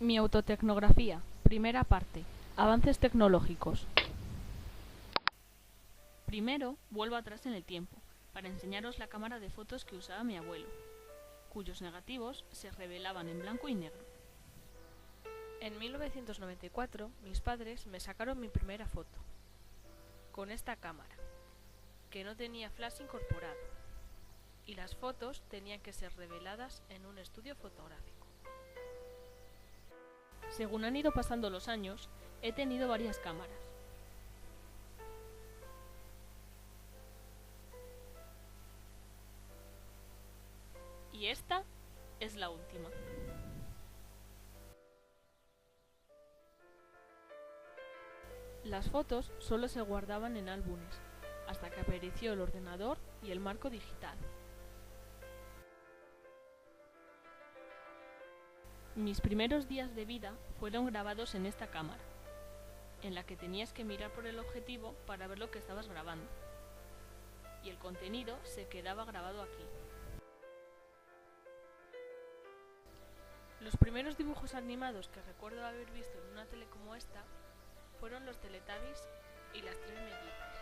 Mi autotecnografía, primera parte, avances tecnológicos. Primero, vuelvo atrás en el tiempo, para enseñaros la cámara de fotos que usaba mi abuelo, cuyos negativos se revelaban en blanco y negro. En 1994, mis padres me sacaron mi primera foto, con esta cámara, que no tenía flash incorporado, y las fotos tenían que ser reveladas en un estudio fotográfico. Según han ido pasando los años, he tenido varias cámaras. Y esta es la última. Las fotos solo se guardaban en álbumes, hasta que apareció el ordenador y el marco digital. Mis primeros días de vida fueron grabados en esta cámara, en la que tenías que mirar por el objetivo para ver lo que estabas grabando, y el contenido se quedaba grabado aquí. Los primeros dibujos animados que recuerdo haber visto en una tele como esta fueron los Teletubbies y las Tres Mellizas.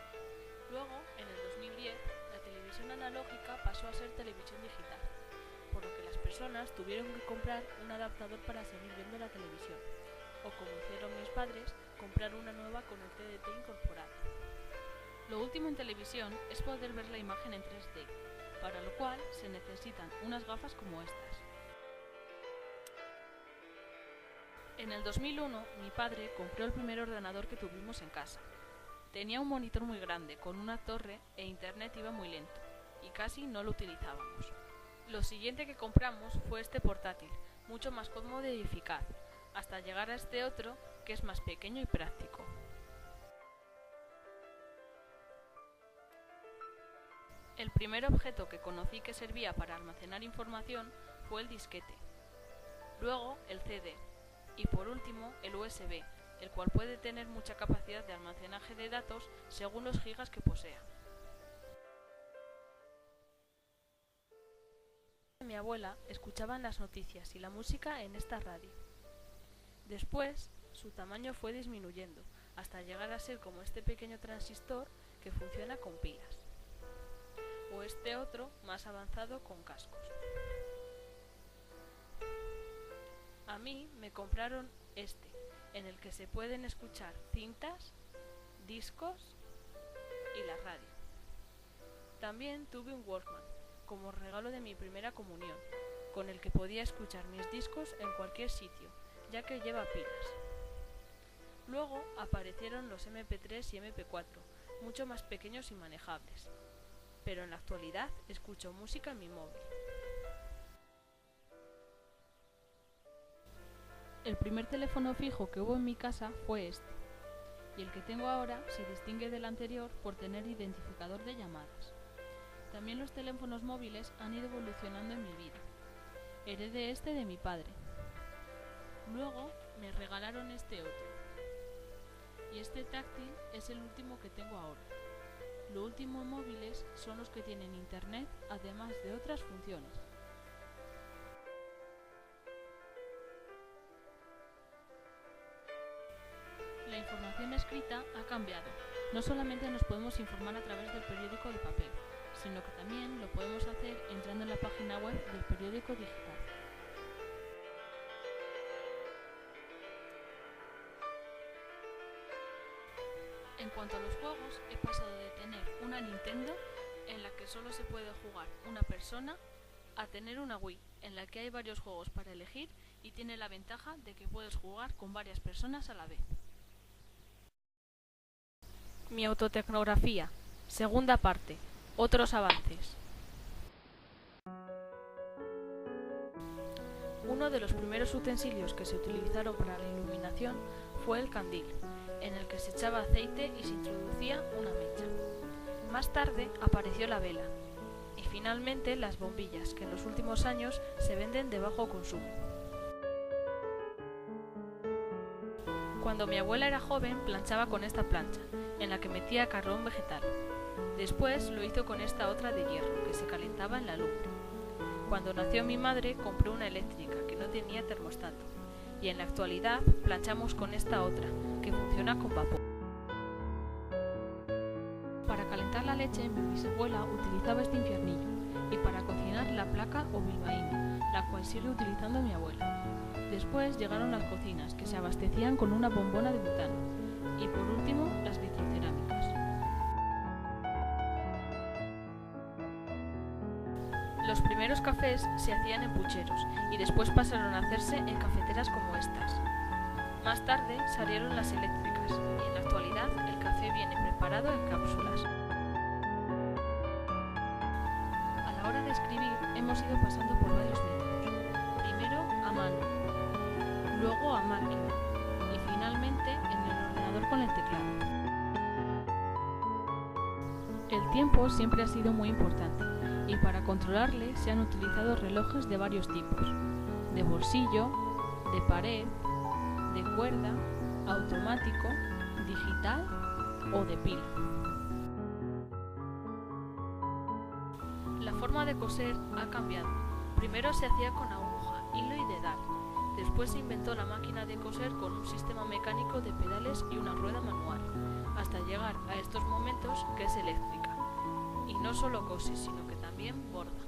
Luego, en el 2010, la televisión analógica pasó a ser televisión digital, por lo que las personas tuvieron que comprar un adaptador para seguir viendo la televisión, o como hicieron mis padres, comprar una nueva con el TDT incorporado. Lo último en televisión es poder ver la imagen en 3D, para lo cual se necesitan unas gafas como estas. En el 2001, mi padre compró el primer ordenador que tuvimos en casa. Tenía un monitor muy grande, con una torre, e internet iba muy lento, y casi no lo utilizábamos. Lo siguiente que compramos fue este portátil, mucho más cómodo y eficaz, hasta llegar a este otro, que es más pequeño y práctico. El primer objeto que conocí que servía para almacenar información fue el disquete, luego el CD, y por último el USB, el cual puede tener mucha capacidad de almacenaje de datos según los gigas que posea. Mi abuela escuchaba las noticias y la música en esta radio. Después, su tamaño fue disminuyendo, hasta llegar a ser como este pequeño transistor que funciona con pilas, o este otro más avanzado con cascos. A mí me compraron este, en el que se pueden escuchar cintas, discos y la radio. También tuve un Walkman, como regalo de mi primera comunión, con el que podía escuchar mis discos en cualquier sitio, ya que lleva pilas. Luego aparecieron los MP3 y MP4, mucho más pequeños y manejables, pero en la actualidad escucho música en mi móvil. El primer teléfono fijo que hubo en mi casa fue este, y el que tengo ahora se distingue del anterior por tener identificador de llamadas. También los teléfonos móviles han ido evolucionando en mi vida. Heredé este de mi padre. Luego me regalaron este otro. Y este táctil es el último que tengo ahora. Lo último en móviles son los que tienen internet, además de otras funciones. La información escrita ha cambiado. No solamente nos podemos informar a través del periódico de papel, sino que también lo podemos hacer entrando en la página web del periódico digital. En cuanto a los juegos, he pasado de tener una Nintendo, en la que solo se puede jugar una persona, a tener una Wii, en la que hay varios juegos para elegir y tiene la ventaja de que puedes jugar con varias personas a la vez. Mi autotecnografía, segunda parte, otros avances. Uno de los primeros utensilios que se utilizaron para la iluminación fue el candil, en el que se echaba aceite y se introducía una mecha. Más tarde apareció la vela, y finalmente las bombillas, que en los últimos años se venden de bajo consumo. Cuando mi abuela era joven planchaba con esta plancha, en la que metía carbón vegetal. Después lo hizo con esta otra de hierro, que se calentaba en la lumbre. Cuando nació mi madre compró una eléctrica que no tenía termostato, y en la actualidad planchamos con esta otra, que funciona con vapor. Para calentar la leche, mi bisabuela utilizaba este infiernillo, y para cocinar la placa o bilbaína, la cual sigue utilizando mi abuela. Después llegaron las cocinas, que se abastecían con una bombona de butano, y por último las vitrocerámicas. Los primeros cafés se hacían en pucheros y después pasaron a hacerse en cafeteras como estas. Más tarde salieron las eléctricas y en la actualidad el café viene preparado en cápsulas. A la hora de escribir hemos ido pasando por varios métodos. Primero a mano, luego a máquina y finalmente en el ordenador con el teclado. El tiempo siempre ha sido muy importante y para controlarle se han utilizado relojes de varios tipos, de bolsillo, de pared, de cuerda, automático, digital o de pila. La forma de coser ha cambiado. Primero se hacía con aguja, hilo y dedal. Después se inventó la máquina de coser con un sistema mecánico de pedales y una rueda manual, hasta llegar a estos momentos que es eléctrica. Y no solo cose, sino que también borda.